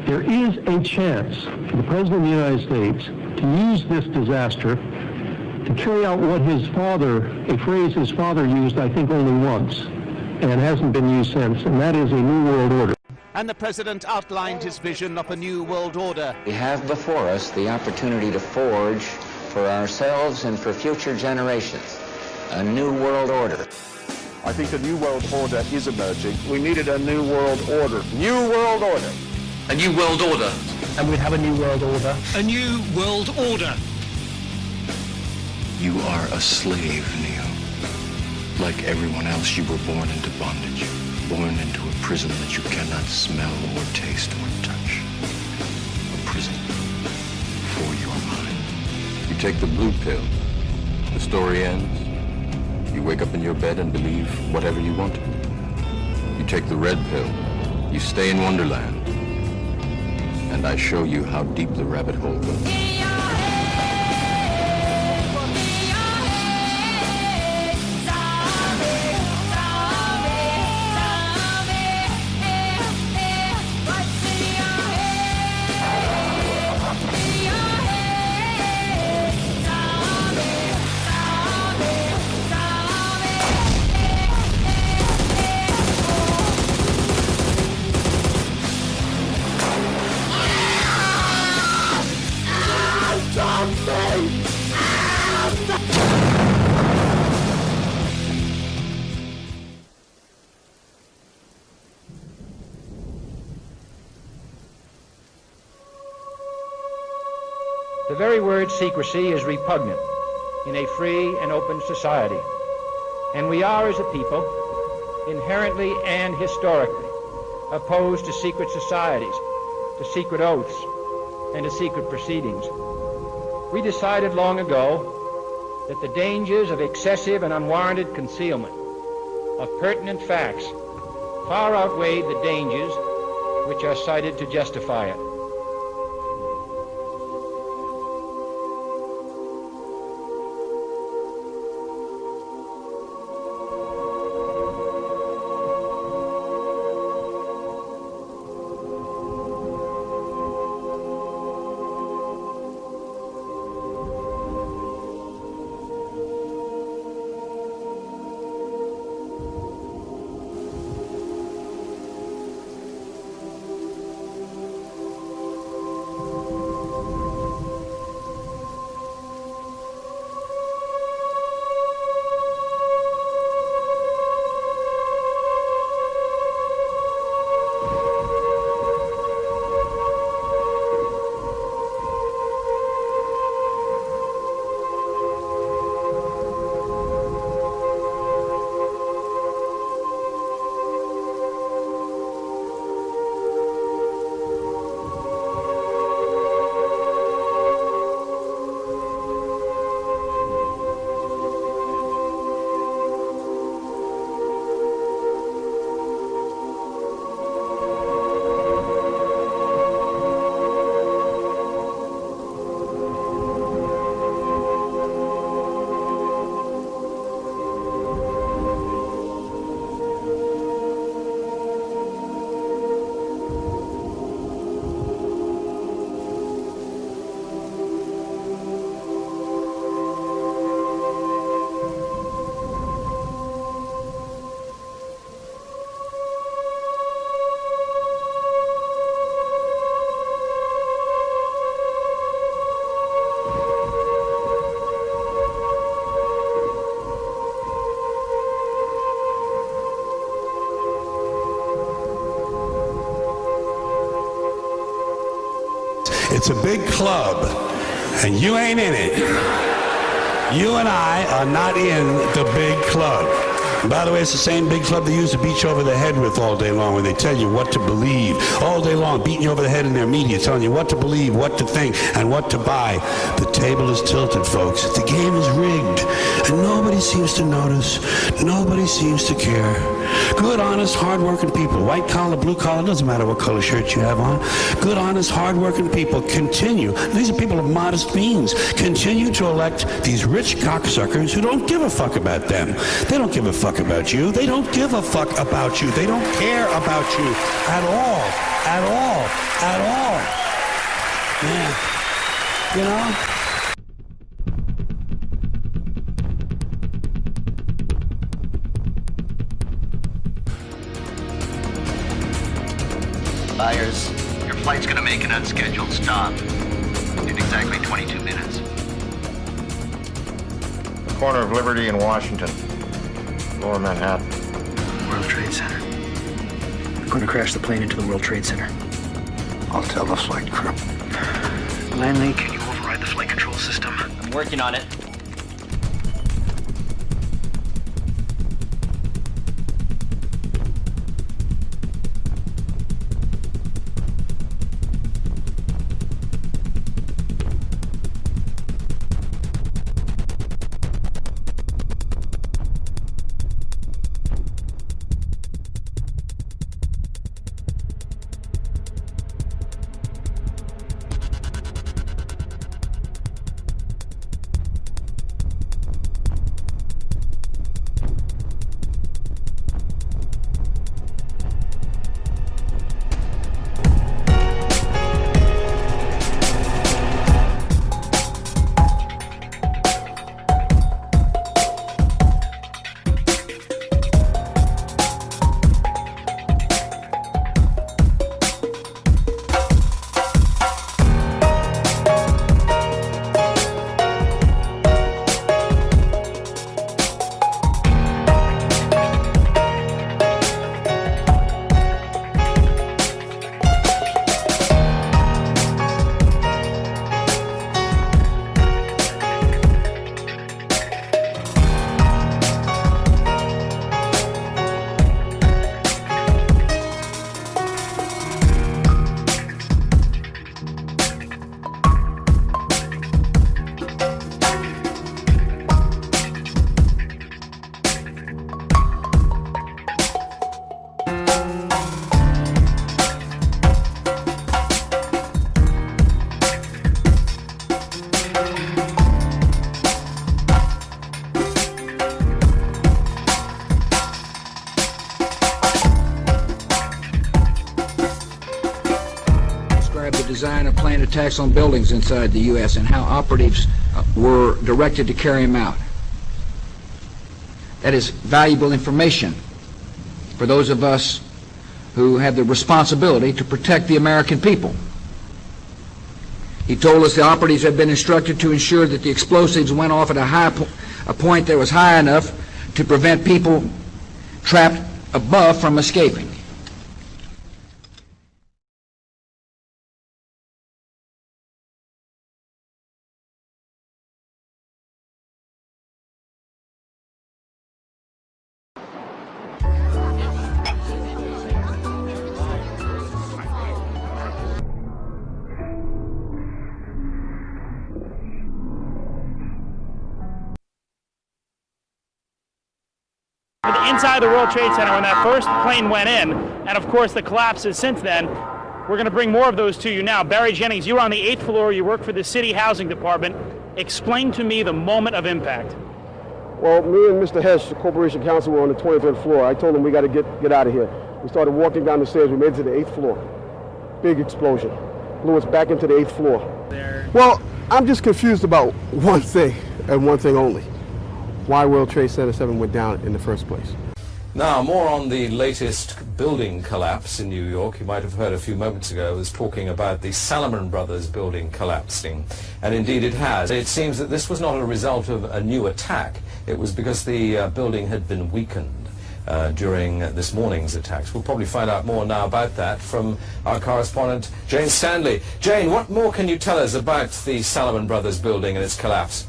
There is a chance for the President of the United States to use this disaster to carry out what his father, a phrase his father used, I think, only once, and hasn't been used since, and that is a new world order. And the President outlined his vision of a new world order. We have before us the opportunity to forge for ourselves and for future generations a new world order. I think a new world order is emerging. We needed a new world order. New world order. A new world order. And we'd have a new world order. A new world order. You are a slave, Neo. Like everyone else, you were born into bondage. Born into a prison that you cannot smell or taste or touch. A prison for your mind. You take the blue pill. The story ends. You wake up in your bed and believe whatever you want to. You take the red pill. You stay in Wonderland. And I show you how deep the rabbit hole goes. The very word secrecy is repugnant in a free and open society. And we are, as a people, inherently and historically opposed to secret societies, to secret oaths, and to secret proceedings. We decided long ago that the dangers of excessive and unwarranted concealment of pertinent facts far outweighed the dangers which are cited to justify it. It's a big club, and you ain't in it. You and I are not in the big club. And by the way, it's the same big club they used to beat you over the head with all day long when they tell you what to believe. All day long, beating you over the head in their media, telling you what to believe, what to think, and what to buy. The table is tilted, folks. The game is rigged, and nobody seems to notice. Nobody seems to care. Good, honest, hard-working people. White collar, blue collar, doesn't matter what color shirt you have on. Good, honest, hard-working people continue. These are people of modest means. Continue to elect these rich cocksuckers who don't give a fuck about them. They don't give a fuck about you. They don't give a fuck about you. They don't care about you at all. At all. At all. Man. You know? Byers, your flight's gonna make an unscheduled stop in exactly 22 minutes. The corner of Liberty and Washington, Lower Manhattan. World Trade Center. I'm gonna crash the plane into the World Trade Center. I'll tell the flight crew. Lanley, can you override the flight control system? I'm working on it. Design of planned attacks on buildings inside the U.S. and how operatives were directed to carry them out. That is valuable information for those of us who have the responsibility to protect the American people. He told us the operatives had been instructed to ensure that the explosives went off at a point that was high enough to prevent people trapped above from escaping. Inside the World Trade Center when that first plane went in, and of course the collapses since then. We're going to bring more of those to you now. Barry Jennings, you were on the 8th floor, you work for the City Housing Department. Explain to me the moment of impact. Well, me and Mr. Hesh, the Corporation Counsel, were on the 23rd floor. I told him we got to get out of here. We started walking down the stairs, we made it to the 8th floor. Big explosion. Blew us back into the 8th floor. Well, I'm just confused about one thing, and one thing only. Why World Trade Center 7 went down in the first place. Now, more on the latest building collapse in New York. You might have heard a few moments ago I was talking about the Salomon Brothers building collapsing, and indeed it has. It seems that this was not a result of a new attack. It was because the building had been weakened during this morning's attacks. We'll probably find out more now about that from our correspondent Jane Stanley. Jane, what more can you tell us about the Salomon Brothers building and its collapse?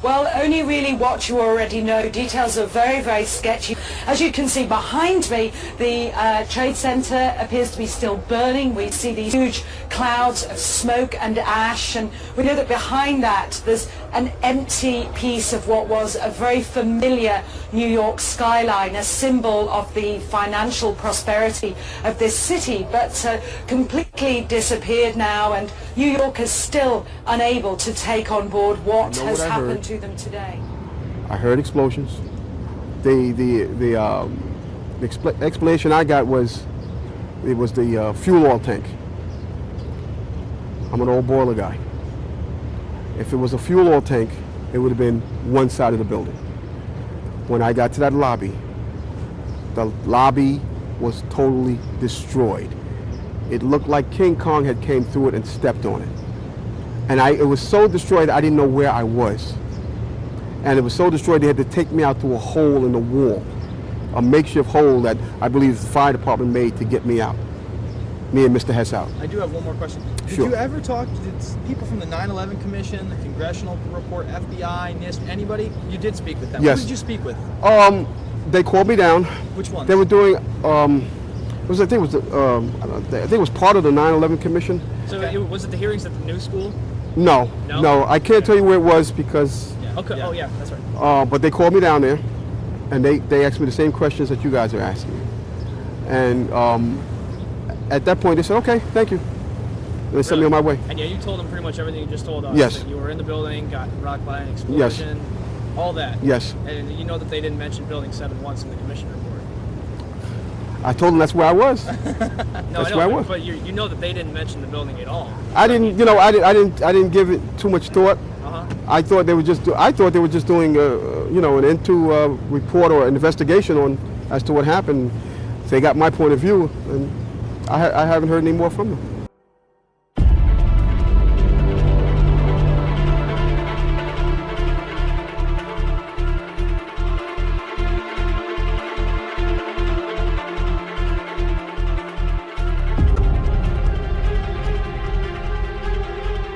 Well, only really what you already know. Details are very, very sketchy. As you can see behind me, the Trade Center appears to be still burning. We see these huge clouds of smoke and ash, and we know that behind that there's an empty piece of what was a very familiar New York skyline, a symbol of the financial prosperity of this city, but completely disappeared now, and New York is still unable to take on board what has happened to them today. I heard explosions. The explanation I got was it was the fuel oil tank. I'm an old boiler guy. If it was a fuel oil tank, it would have been one side of the building. When I got to that lobby, the lobby was totally destroyed. It looked like King Kong had came through it and stepped on it. And it was so destroyed I didn't know where I was. And it was so destroyed they had to take me out through a hole in the wall, a makeshift hole that I believe the fire department made to get me out. Me and Mr. Hess out. I do have one more question. Sure. Did you ever talk to people from the 9/11 Commission, the Congressional Report, FBI, NIST, anybity? You did speak with them. Yes. Who did you speak with? They called me down. Which one? They were doing, I think it was part of the 9/11 Commission. So was it the hearings at the New School? No, I can't tell you where it was because. Yeah. Okay. Yeah. Oh yeah, that's right. But they called me down there, and they asked me the same questions that you guys are asking me. And at that point, they said, "Okay, thank you." And they sent me on my way. And yeah, you told them pretty much everything you just told us. Yes. That you were in the building, got rocked by an explosion. Yes. All that. Yes. And you know that they didn't mention Building 7 once in the Commission report. I told them that's where I was. No, that's I know, where I was. But you know that they didn't mention the building at all. I didn't, I didn't give it too much thought. I thought they were just doing, an into report or an investigation as to what happened. They got my point of view, and I haven't heard any more from them.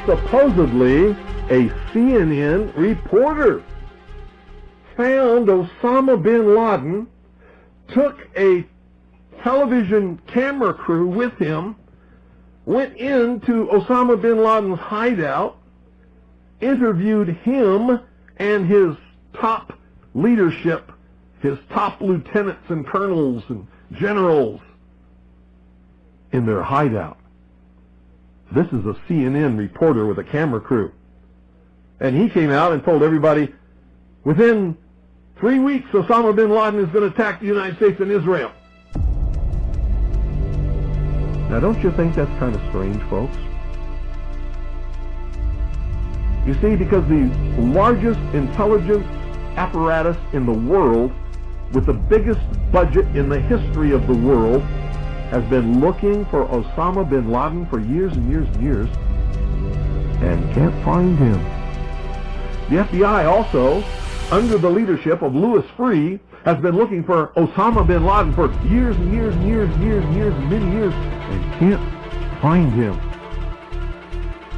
Supposedly, a CNN reporter found Osama bin Laden, took a television camera crew with him, went into Osama bin Laden's hideout, interviewed him and his top leadership, his top lieutenants and colonels and generals in their hideout. This is a CNN reporter with a camera crew. And he came out and told everybody, within 3 weeks, Osama bin Laden is going to attack the United States and Israel. Now, don't you think that's kind of strange, folks? You see, because the largest intelligence apparatus in the world, with the biggest budget in the history of the world, has been looking for Osama bin Laden for years and years and years, and can't find him. The FBI also, under the leadership of Louis Freeh, has been looking for Osama bin Laden for years and years and years and years and years and many years, and can't find him.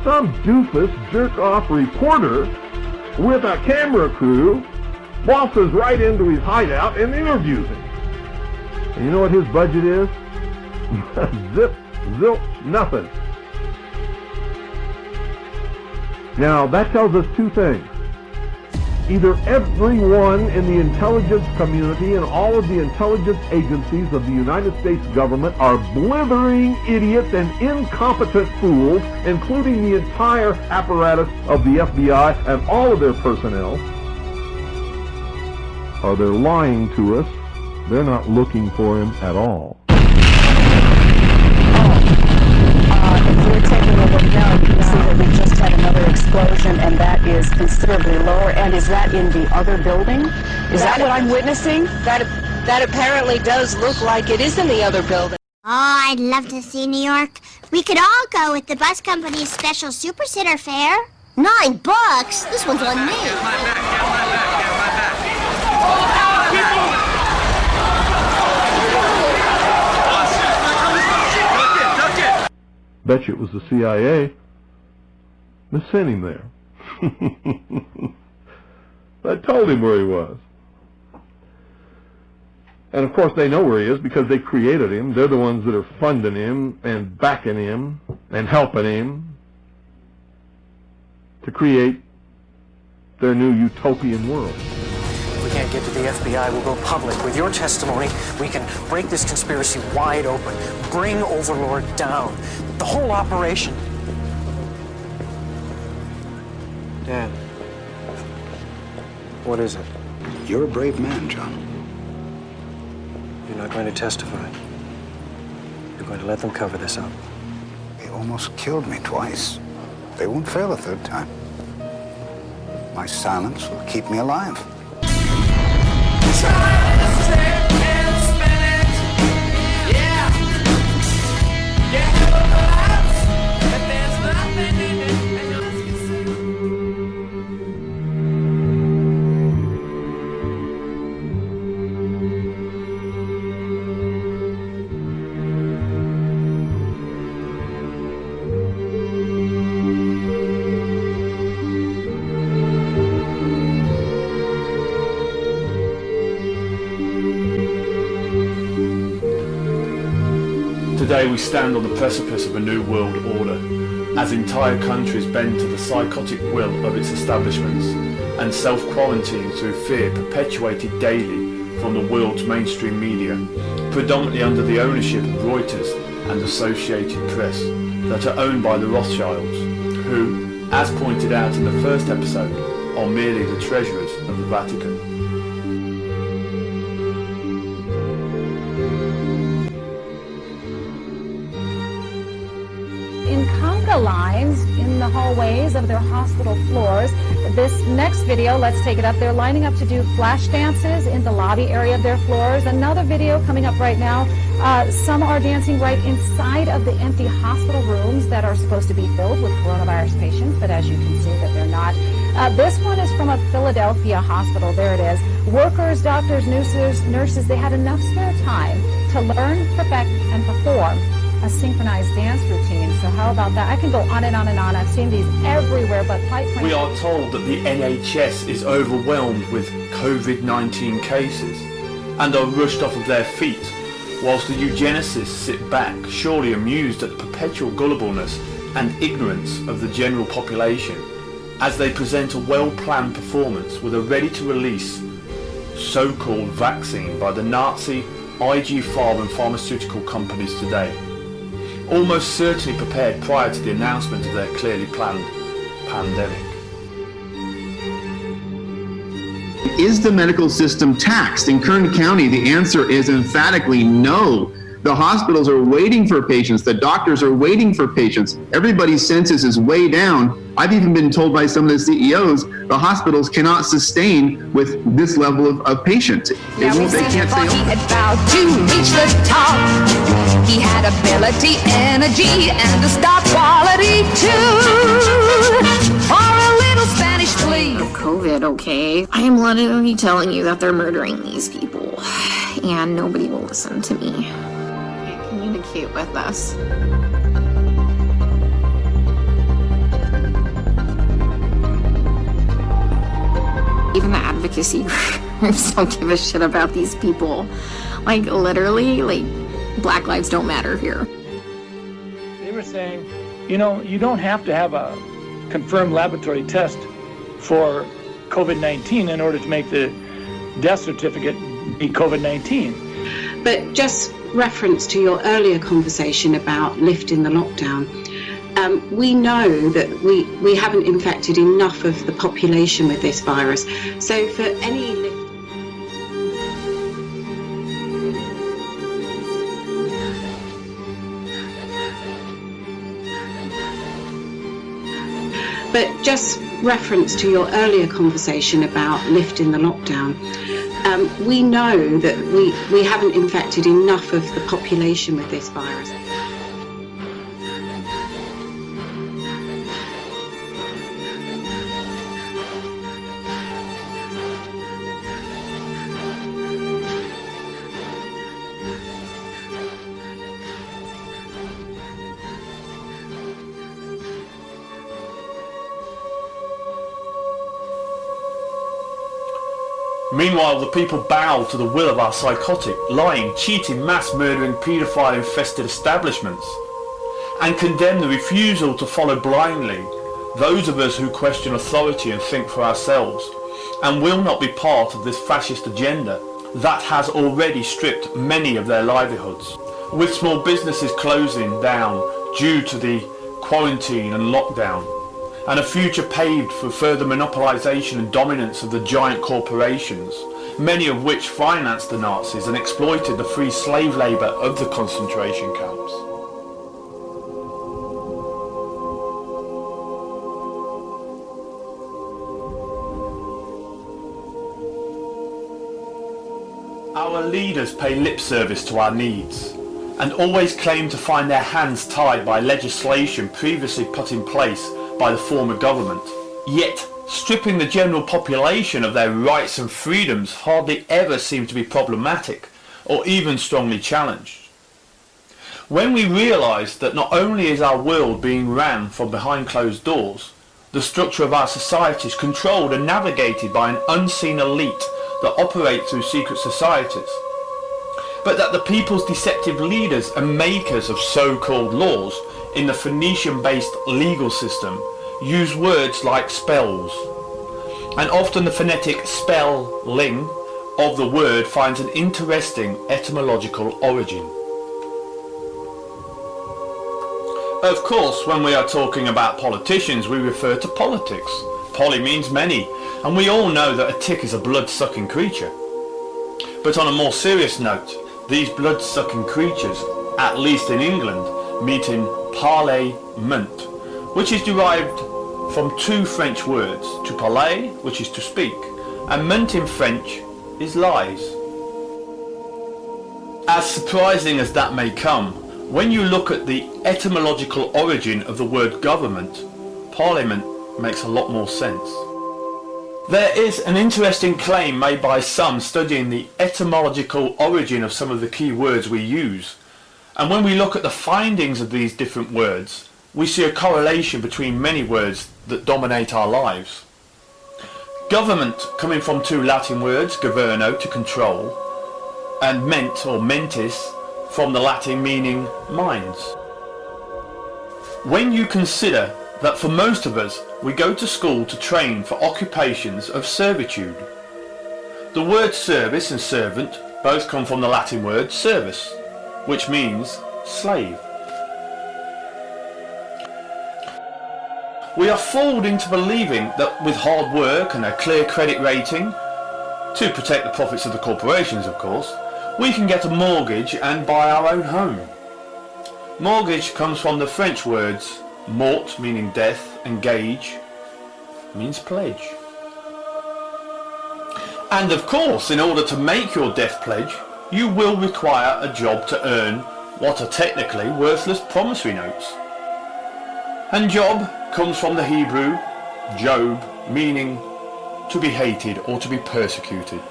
Some doofus jerk-off reporter with a camera crew waltzes right into his hideout and interviews him. And you know what his budget is? Zip, zilch, nothing. Now, that tells us two things. Either everyone in the intelligence community and all of the intelligence agencies of the United States government are blithering idiots and incompetent fools, including the entire apparatus of the FBI and all of their personnel, or they're lying to us. They're not looking for him at all. If you're taking a look now, you can see that we just had another explosion, and that is considerably lower. And is that in the other building? Is that what I'm witnessing? That apparently does look like it is in the other building. Oh, I'd love to see New York. We could all go with the bus company's special Super Sitter fare. $9? This one's on me. Get my back. Bet you it was the CIA that sent him there. I told him where he was. And of course they know where he is because they created him. They're the ones that are funding him and backing him and helping him to create their new utopian world. If we can't get to the FBI, we'll go public. With your testimony, we can break this conspiracy wide open, bring Overlord down. The whole operation. Dad, what is it? You're a brave man, John. You're not going to testify. You're going to let them cover this up. They almost killed me twice. They won't fail a third time. My silence will keep me alive. Today we stand on the precipice of a new world order, as entire countries bend to the psychotic will of its establishments, and self-quarantine through fear perpetuated daily from the world's mainstream media, predominantly under the ownership of Reuters and Associated Press, that are owned by the Rothschilds, who, as pointed out in the first episode, are merely the treasurers of the Vatican. In conga lines in the hallways of their hospital floors. This next video, let's take it up. They're lining up to do flash dances in the lobby area of their floors. Another video coming up right now. Some are dancing right inside of the empty hospital rooms that are supposed to be filled with coronavirus patients, but as you can see that they're not. This one is from a Philadelphia hospital. There it is. Workers, doctors, nurses, they had enough spare time to learn, perfect, and perform a synchronized dance routine. So how about that? I can go on and on and on. I've seen these everywhere, but quite frankly... We are told that the NHS is overwhelmed with COVID-19 cases and are rushed off of their feet, whilst the eugenicists sit back, surely amused at the perpetual gullibleness and ignorance of the general population, as they present a well-planned performance with a ready-to-release so-called vaccine by the Nazi IG Farm and pharmaceutical companies today, almost certainly prepared prior to the announcement of their clearly planned pandemic. Is the medical system taxed? In Kern County, the answer is emphatically no. The hospitals are waiting for patients. The doctors are waiting for patients. Everybody's census is way down. I've even been told by some of the CEOs the hospitals cannot sustain with this level of patients. They can't stay open. He had vowed to reach the top. He had ability, energy, and a star quality too. For a little Spanish plea. COVID, okay? I am literally telling you that they're murdering these people, and nobody will listen to me. Can't communicate with us. Even the advocacy groups don't give a shit about these people. Like, literally, like, Black lives don't matter here. They were saying, you know, you don't have to have a confirmed laboratory test for COVID-19 in order to make the death certificate be COVID-19. But just reference to your earlier conversation about lifting the lockdown, we know that we haven't infected enough of the population with this virus. So for any But just reference to your earlier conversation about lifting the lockdown, we know that we haven't infected enough of the population with this virus. Meanwhile, the people bow to the will of our psychotic, lying, cheating, mass-murdering, paedophile-infested establishments, and condemn the refusal to follow blindly those of us who question authority and think for ourselves, and will not be part of this fascist agenda that has already stripped many of their livelihoods, with small businesses closing down due to the quarantine and lockdown, and a future paved for further monopolisation and dominance of the giant corporations, many of which financed the Nazis and exploited the free slave labour of the concentration camps. Our leaders pay lip service to our needs and always claim to find their hands tied by legislation previously put in place by the former government. Yet, stripping the general population of their rights and freedoms hardly ever seem to be problematic or even strongly challenged. When we realise that not only is our world being ran from behind closed doors, the structure of our society is controlled and navigated by an unseen elite that operate through secret societies, but that the people's deceptive leaders and makers of so-called laws in the Phoenician-based legal system use words like spells, and often the phonetic spelling of the word finds an interesting etymological origin. Of course, when we are talking about politicians, we refer to politics. Poly means many, and we all know that a tick is a blood-sucking creature. But on a more serious note, these blood-sucking creatures, at least in England, meet in parlement, which is derived from two French words, to parler, which is to speak, and ment in French is lies. As surprising as that may come, when you look at the etymological origin of the word government, parliament makes a lot more sense. There is an interesting claim made by some studying the etymological origin of some of the key words we use, and when we look at the findings of these different words, we see a correlation between many words that dominate our lives. Government coming from two Latin words, governo, to control, and ment or mentis from the Latin meaning minds. When you consider that for most of us we go to school to train for occupations of servitude. The words service and servant both come from the Latin word servus, which means slave. We are fooled into believing that with hard work and a clear credit rating, to protect the profits of the corporations of course, we can get a mortgage and buy our own home. Mortgage comes from the French words mort, meaning death, and gage means pledge. And of course, in order to make your death pledge, you will require a job to earn what are technically worthless promissory notes. And job comes from the Hebrew job, meaning to be hated or to be persecuted.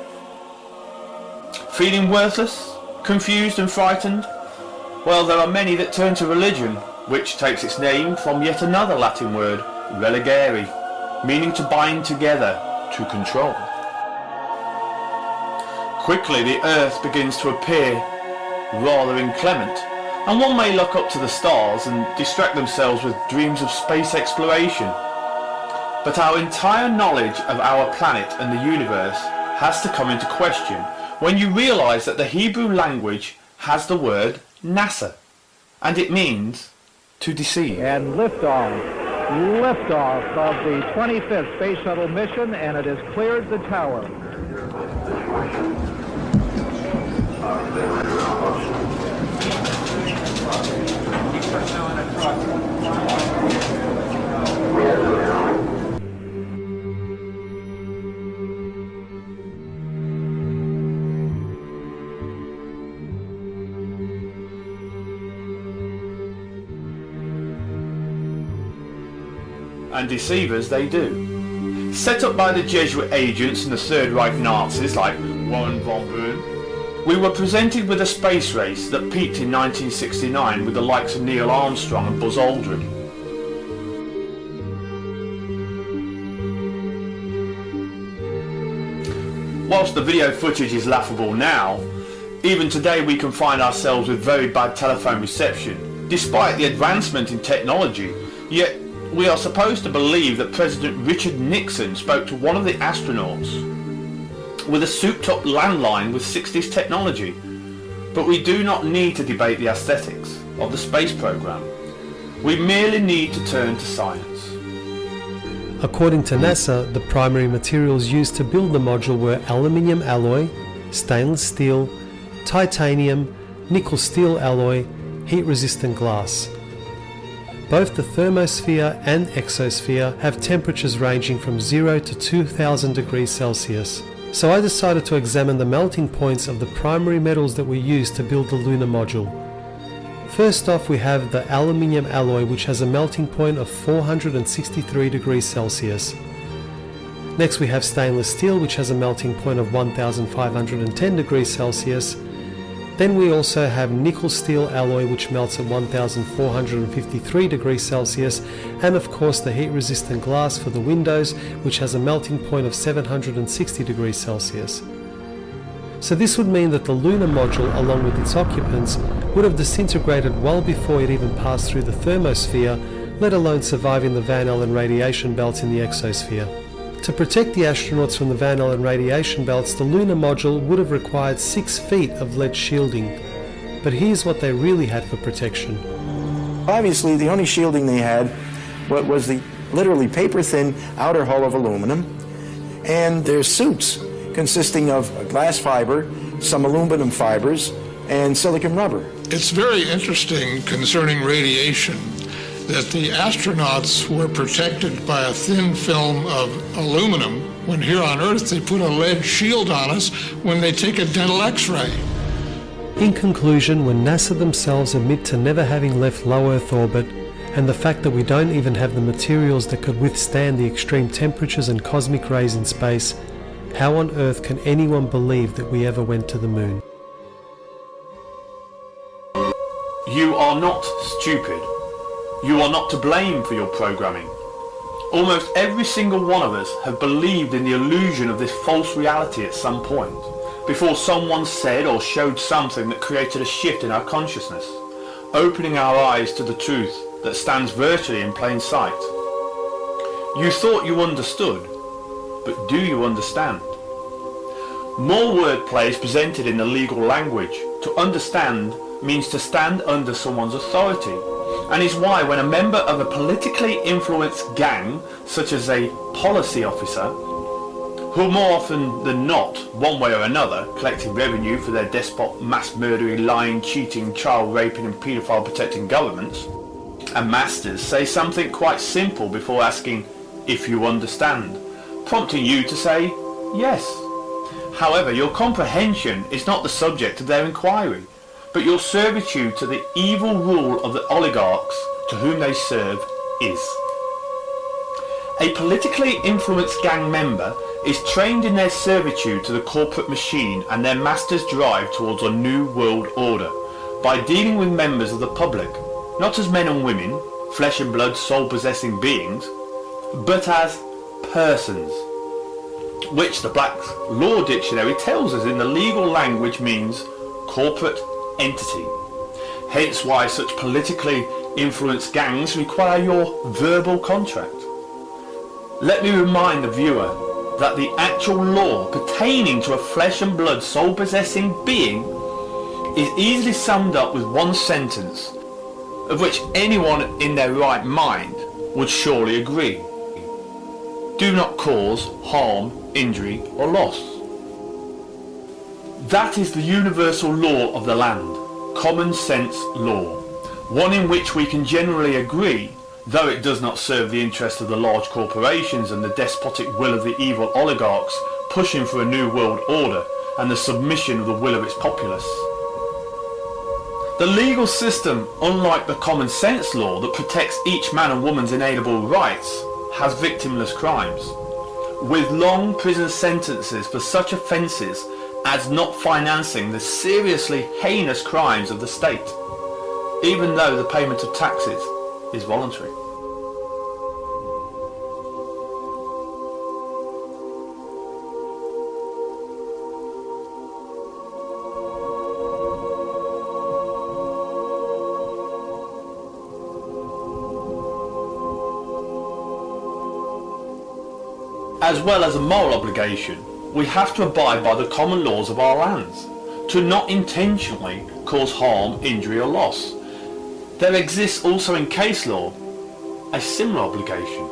Feeling worthless, confused and frightened? Well, there are many that turn to religion, which takes its name from yet another Latin word, religare, meaning to bind together, to control. Quickly the earth begins to appear rather inclement, and one may look up to the stars and distract themselves with dreams of space exploration. But our entire knowledge of our planet and the universe has to come into question when you realise that the Hebrew language has the word NASA, and it means to deceive. And liftoff of the 25th Space Shuttle mission, and it has cleared the tower. And deceive us they do. Set up by the Jesuit agents and the Third Reich Nazis like Warren von Braun, we were presented with a space race that peaked in 1969 with the likes of Neil Armstrong and Buzz Aldrin. Whilst the video footage is laughable now, even today we can find ourselves with very bad telephone reception, despite the advancement in technology. Yet we are supposed to believe that President Richard Nixon spoke to one of the astronauts with a souped-up landline with 60s technology. But we do not need to debate the aesthetics of the space program. We merely need to turn to science. According to NASA, the primary materials used to build the module were aluminium alloy, stainless steel, titanium, nickel steel alloy, heat-resistant glass. Both the thermosphere and exosphere have temperatures ranging from 0 to 2000 degrees Celsius. So I decided to examine the melting points of the primary metals that we used to build the lunar module. First off, we have the aluminium alloy, which has a melting point of 463 degrees Celsius. Next we have stainless steel, which has a melting point of 1510 degrees Celsius. Then we also have nickel steel alloy, which melts at 1453 degrees Celsius, and of course the heat resistant glass for the windows, which has a melting point of 760 degrees Celsius. So this would mean that the lunar module, along with its occupants, would have disintegrated well before it even passed through the thermosphere, let alone surviving the Van Allen radiation belts in the exosphere. To protect the astronauts from the Van Allen radiation belts, the lunar module would have required 6 feet of lead shielding. But here's what they really had for protection. Obviously, the only shielding they had was the literally paper-thin outer hull of aluminum, and their suits consisting of glass fiber, some aluminum fibers, and silicon rubber. It's very interesting concerning radiation that the astronauts were protected by a thin film of aluminum when here on Earth they put a lead shield on us when they take a dental x-ray. In conclusion, when NASA themselves admit to never having left low Earth orbit, and the fact that we don't even have the materials that could withstand the extreme temperatures and cosmic rays in space, how on earth can anyone believe that we ever went to the moon? You are not stupid. You are not to blame for your programming. Almost every single one of us have believed in the illusion of this false reality at some point, before someone said or showed something that created a shift in our consciousness, opening our eyes to the truth that stands virtually in plain sight. You thought you understood, but do you understand? More wordplay is presented in the legal language. To understand means to stand under someone's authority, and is why when a member of a politically influenced gang, such as a policy officer, who more often than not, one way or another, collecting revenue for their despot, mass murdering, lying, cheating, child raping and paedophile protecting governments, and masters say something quite simple before asking if you understand, prompting you to say yes. However, your comprehension is not the subject of their inquiry, but your servitude to the evil rule of the oligarchs to whom they serve is. A politically influenced gang member is trained in their servitude to the corporate machine and their master's drive towards a new world order by dealing with members of the public, not as men and women, flesh and blood, soul-possessing beings, but as persons, which the Black's Law Dictionary tells us in the legal language means corporate entity. Hence why such politically influenced gangs require your verbal contract. Let me remind the viewer that the actual law pertaining to a flesh and blood soul-possessing being is easily summed up with one sentence, of which anyone in their right mind would surely agree. Do not cause harm, injury or loss. That is the universal law of the land, common sense law, one in which we can generally agree, though it does not serve the interests of the large corporations and the despotic will of the evil oligarchs pushing for a new world order and the submission of the will of its populace. The legal system, unlike the common sense law that protects each man and woman's inalienable rights, has victimless crimes, with long prison sentences for such offences as not financing the seriously heinous crimes of the state, even though the payment of taxes is voluntary. As well as a moral obligation, we have to abide by the common laws of our lands, to not intentionally cause harm, injury or loss. There exists also in case law a similar obligation.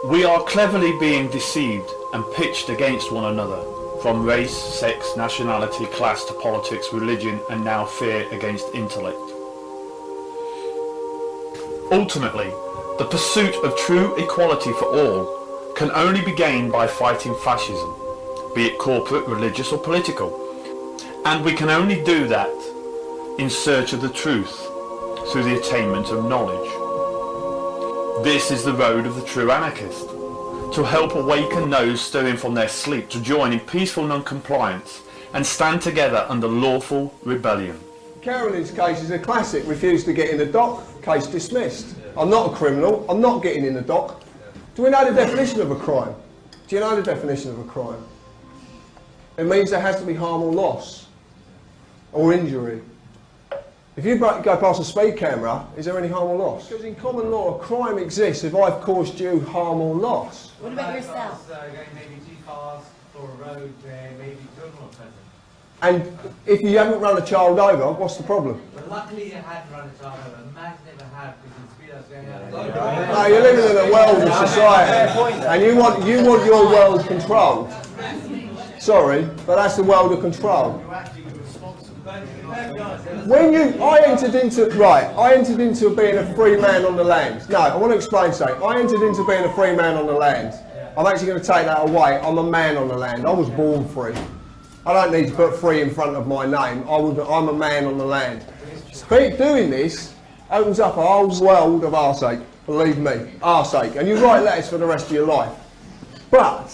We are cleverly being deceived and pitched against one another, from race, sex, nationality, class to politics, religion, and now fear against intellect. Ultimately, the pursuit of true equality for all can only be gained by fighting fascism, be it corporate, religious or political. And we can only do that in search of the truth through the attainment of knowledge. This is the road of the true anarchist, to help awaken those stirring from their sleep to join in peaceful non-compliance and stand together under lawful rebellion. Carolyn's case is a classic. Refused to get in the dock, case dismissed. I'm not a criminal, I'm not getting in the dock. Do we know the definition of a crime? Do you know the definition of a crime? It means there has to be harm or loss, or injury. If you go past a speed camera, is there any harm or loss? Because in common law, a crime exists if I've caused you harm or loss. What about yourself? Going maybe too fast for a road where maybe children are present. And if you haven't run a child over, what's the problem? But luckily you had run a child over. Max never had because the speed I was going out. No, you're living in a world of society, and you want your world controlled. Sorry, but that's the world of control. When I entered into being a free man on the land. No, I want to explain something. I entered into being a free man on the land. I'm actually going to take that away. I'm a man on the land. I was born free. I don't need to put free in front of my name. I'm a man on the land. Doing this opens up a whole world of arseache. Believe me, arseache. And you write letters for the rest of your life. But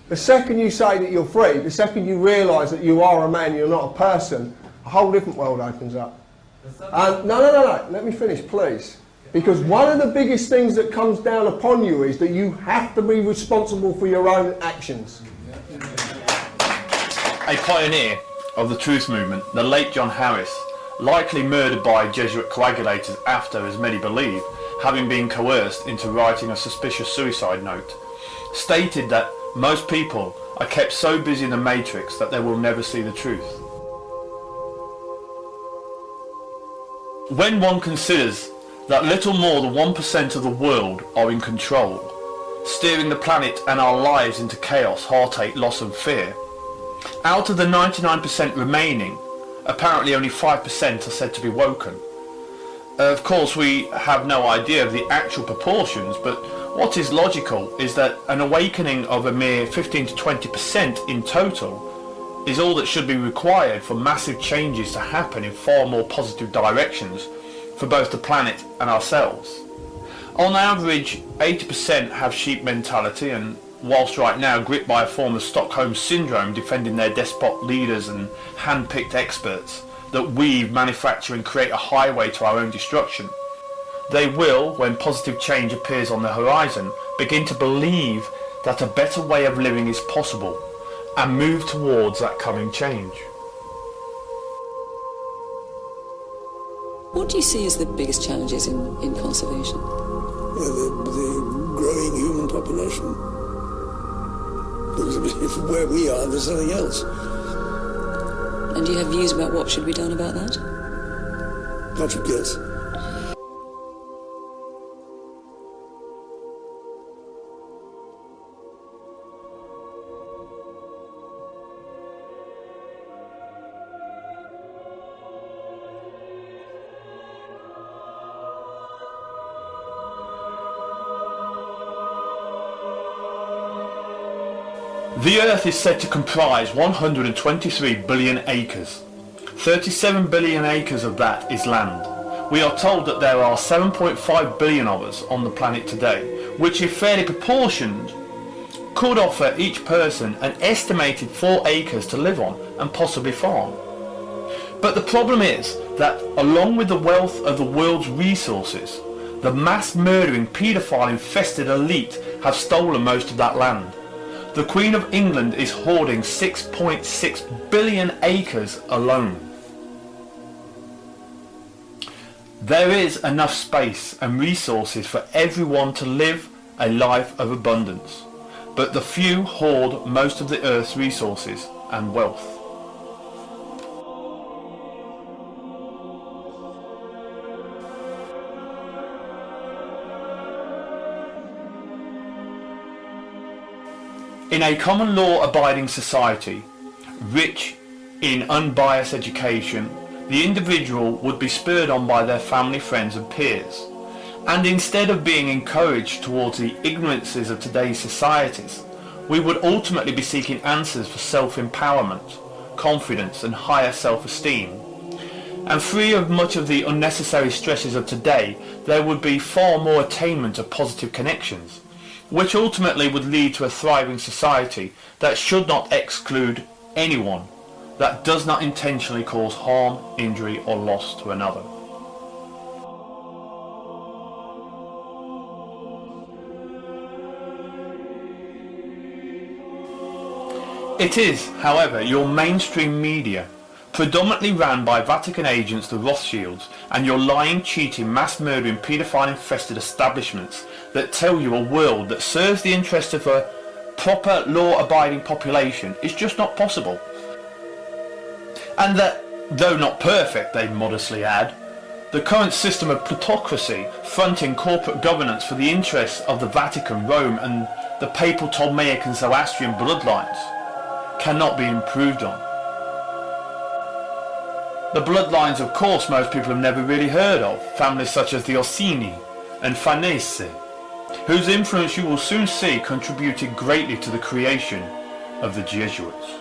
the second you say that you're free, the second you realise that you are a man, you're not a person, a whole different world opens up. No, let me finish, please. Because one of the biggest things that comes down upon you is that you have to be responsible for your own actions. A pioneer of the truth movement, the late John Harris, likely murdered by Jesuit coagulators after, as many believe, having been coerced into writing a suspicious suicide note, stated that most people are kept so busy in the matrix that they will never see the truth. When one considers that little more than 1% of the world are in control, steering the planet and our lives into chaos, heartache, loss and fear, out of the 99% remaining, apparently only 5% are said to be woken. Of course, we have no idea of the actual proportions, but what is logical is that an awakening of a mere 15 to 20% in total is all that should be required for massive changes to happen in far more positive directions for both the planet and ourselves. On average, 80% have sheep mentality, and whilst right now gripped by a form of Stockholm syndrome defending their despot leaders and hand-picked experts that weave, manufacture and create a highway to our own destruction, they will, when positive change appears on the horizon, begin to believe that a better way of living is possible and move towards that coming change. What do you see as the biggest challenges in conservation? The growing human population. Because where we are, there's nothing else. And do you have views about what should be done about that? Patrick, yes. The Earth is said to comprise 123 billion acres. 37 billion acres of that is land. We are told that there are 7.5 billion of us on the planet today, which if fairly proportioned, could offer each person an estimated 4 acres to live on and possibly farm. But the problem is that along with the wealth of the world's resources, The mass murdering, paedophile infested elite have stolen most of that land. The Queen of England is hoarding 6.6 billion acres alone. There is enough space and resources for everyone to live a life of abundance, but the few hoard most of the earth's resources and wealth. In a common law abiding society, rich in unbiased education, the individual would be spurred on by their family, friends and peers. And instead of being encouraged towards the ignorances of today's societies, we would ultimately be seeking answers for self-empowerment, confidence and higher self-esteem. And free of much of the unnecessary stresses of today, there would be far more attainment of positive connections, which ultimately would lead to a thriving society that should not exclude anyone, that does not intentionally cause harm, injury or loss to another. It is, however, your mainstream media, predominantly ran by Vatican agents, the Rothschilds, and your lying, cheating, mass-murdering, paedophile-infested establishments that tell you a world that serves the interests of a proper, law-abiding population is just not possible. And that, though not perfect, they modestly add, the current system of plutocracy, fronting corporate governance for the interests of the Vatican, Rome, and the papal Ptolemaic and Zoroastrian bloodlines, cannot be improved on. The bloodlines, of course, most people have never really heard of, families such as the Orsini and Farnese, whose influence you will soon see contributed greatly to the creation of the Jesuits.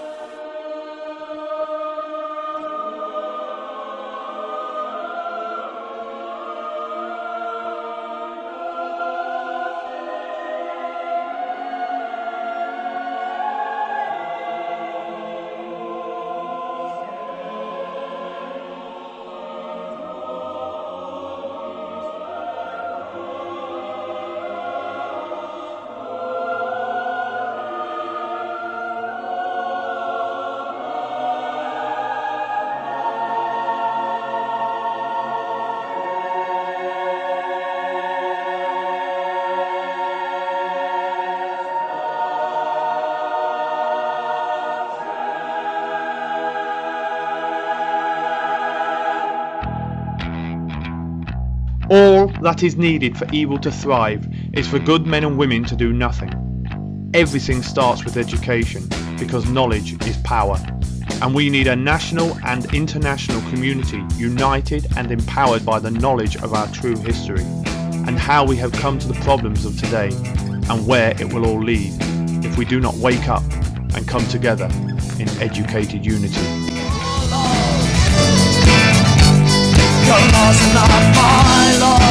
All that is needed for evil to thrive is for good men and women to do nothing. Everything starts with education, because knowledge is power. And we need a national and international community united and empowered by the knowledge of our true history, and how we have come to the problems of today, and where it will all lead, if we do not wake up and come together in educated unity. Your laws are not my laws.